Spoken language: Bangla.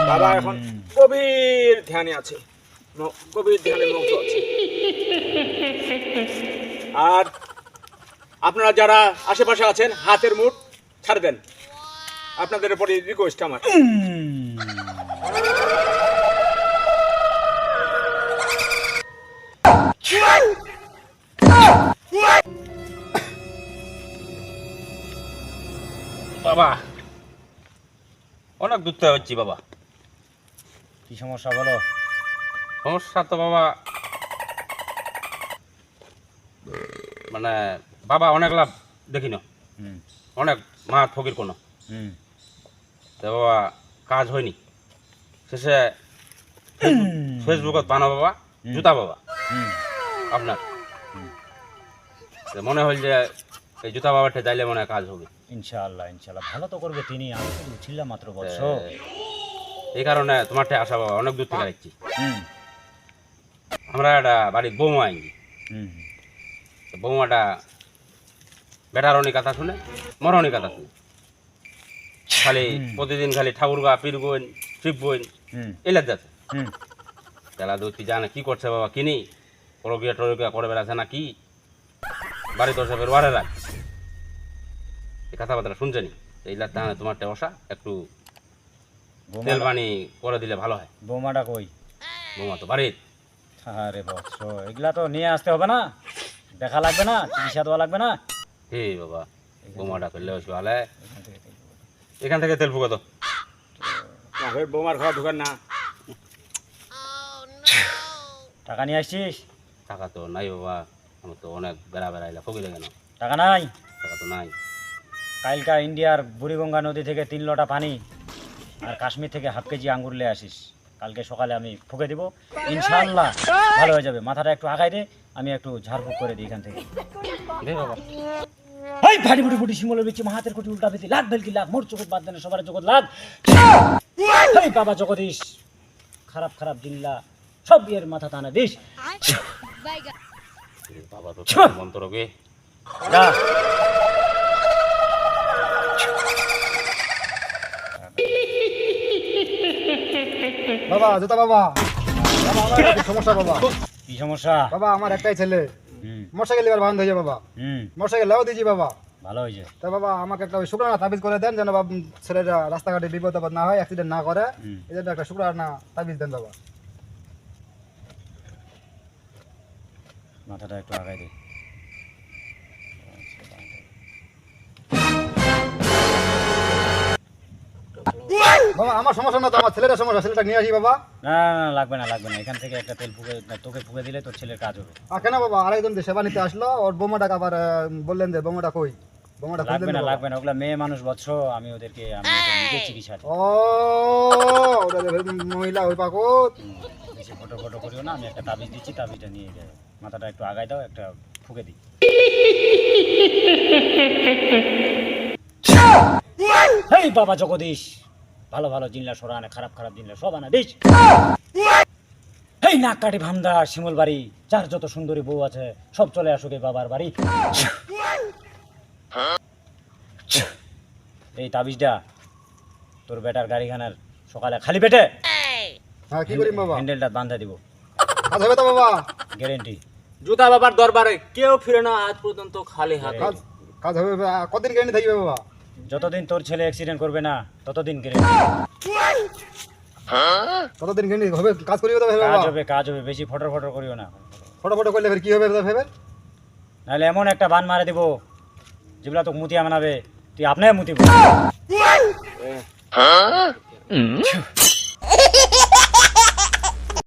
বাবা এখন গভীর ধ্যানে আছে, গভীর ধ্যানে মগ্ন আছে। আর আপনারা যারা আশেপাশে আছেন হাতের মুঠ ছাড় দেন, আপনাদের উপরে রিকোয়েস্ট আমার। বাবা অনেক দূর থেকে হচ্ছি বাবা। কি সমস্যা বলো? সমস্যা তো বাবা মানে বাবা অনেক লাভ দেখি না, অনেক মা ফকির কোনো তো বাবা কাজ হয়নি। শেষে ফেসবুকত পানো বাবা জুতা বাবা আপনার মনে হল যে এই জুতা বাবাটা যাইলে মনে হয় কাজ হবে। ইনশাআল্লাহ ইনশাআল্লাহ ভালো তো করবে তিনি, আমি তো ছিলাম মাত্র বলছ। এই কারণে তোমারটা আসা বাবা, অনেক দূর থেকে আসছি। আমরা একটা বাড়ির বৌমা আইনি, বৌমাটা বেটারণী কথা শুনে মরণী কথা শুনে খালি প্রতিদিন খালি ঠাকুর গা পীর বইন শিব বইন এলার যাচ্ছে। তেলা দুটি জানে কি করছে বাবা, কিনি পরকিয়া টরকিয়া করে বেড়াচ্ছে না কি, বাড়ি তোর সাহেবের ওয়ারে রাখ এই কথাবার্তা শুনছেনি। এইলার তাহলে তোমার টেওসা একটু তেল পানি করে দিলে ভালো হয়। বৌমাটা কই? বৌমা তো বাড়ির। আরে বৎস, এগুলা তো নিয়ে আসতে হবে না, দেখা লাগবে না, চিকিৎসা দেওয়া লাগবে না। হে বাবা বৌমাটা করলে ভালো, এখান থেকে তেল ফুকে তো বৌমার ঘর ঢুকান না। টাকা নিয়ে আসছিস? টাকা তো নাই বাবা, আমার তো অনেক বেড়া বেড়াইলা ফকিরে কেন, টাকা নাই? টাকা তো নাই। কালকা ইন্ডিয়ার বুড়িগঙ্গা নদী থেকে 3 লটা পানি আর কাশ্মীর থেকে হাফ কেজি আঙ্গুর নিয়ে আসিস। কালকে সকালে আমি ফুকে দিব, ইনশাআল্লাহ ভালো হয়ে যাবে। মাথাটা একটু আগাই দে, আমি একটু ঝাড়ফুঁক করে দিই এখান থেকে। দে বাবা। এই ভাড়ি বুড়ি বুড়ি শিমলের বিচি হাতের কুটি উল্টা পেতে লাগ ভেলকি লাগ, মোর চোখত বাদ দেন সবার চোখত লাগ। এই বাবা জগদীশ, খারাপ খারাপ জিল্লা সব এর মাথা টানা দিস। বাবা তো মন্ত্র গে যা বাবা জুতা বাবা, বাবা আমার একটা সমস্যা বাবা। কি সমস্যা? বাবা আমার একটাই ছেলে, মোটরসাইকেল এবার বন্ধ হয়ে যায় বাবা, মোটরসাইকেল লাও দিয়েছি বাবা। ভালো হয়েছে। তা বাবা আমাকে একটা ওই শুক্রানা তাবিজ করে দেন, যেন বাবা ছেলেরা রাস্তাঘাটে বিপদ আপদ না হয়, অ্যাক্সিডেন্ট না করে, এই জন্য একটা শুক্রানা তাবিজ দেন বাবা। মাথাটা একটু আগাই দে। বাবা আমার সমস্যা না তো, আমার ছেলেটার সমস্যা, ছেলেটা নিয়ে আসি বাবা। না না না, লাগবে না লাগবে না, এখান থেকে একটা তেল ফুকে তোকে ফুকে দিলে তোর ছেলের কাজ হবে। কেন বাবা? আরেকজন যে সেবা নিতে আসলো, ওর বোমাটাকে আবার বললেন যে বোমাটা কই, বোমাটা খুঁজে লাগবে দেন না বাবা। লাগবে না, ওগুলা মেয়ে মানুষ বৎস, আমি ওদেরকে নিজে চিকিৎসা দিই। ও ওটা মহিলা ওই পাকত। বেশি ফটো ফটো করিও না, আমি একটা তাবিজ দিচ্ছি, তাবিজটা নিয়ে যায়। মাথাটা একটু আগাই দাও, একটা ফুকে দিই। হেই বাবা জগদীশ, ভালো ভালো জিনলা সরা আনে, খারাপ খারাপ জিনলা সব আনা দিস। হেই নাক কাটি ভামদা শিমুল বাড়ি, যার যত সুন্দরী বউ আছে সব চলে আসুক এই বাবার বাড়ি। এই তাবিজটা তোর বেটার গাড়িখানার সকালে খালি পেটে হ্যাঁ কি করি বাবা? হ্যান্ডেলটা বাঁধা দিব, কাজ হবে তো বাবা? গ্যারেন্টি। জুতা বাবার দরবারে কেউ ফিরে না আজ পর্যন্ত খালি হাতে। কাজ কাজ হবে কতদিন গ্যারেন্টি থাকবে বাবা? যতদিন তোর ছেলে অ্যাক্সিডেন্ট করবে না ততদিন গ্যারেন্টি। কতদিন গ্যারেন্টি হবে? কাজ করিবে তো কাজ বাবা? হবে কাজ হবে, বেশি ফটো ফটো করিও না, ফটো ফটো করলে ফের কি হবে ভেবে? নাহলে এমন একটা বান মারে দিব যেগুলা তোকে মুতিয়া মানাবে, তুই আপনার মুতিব।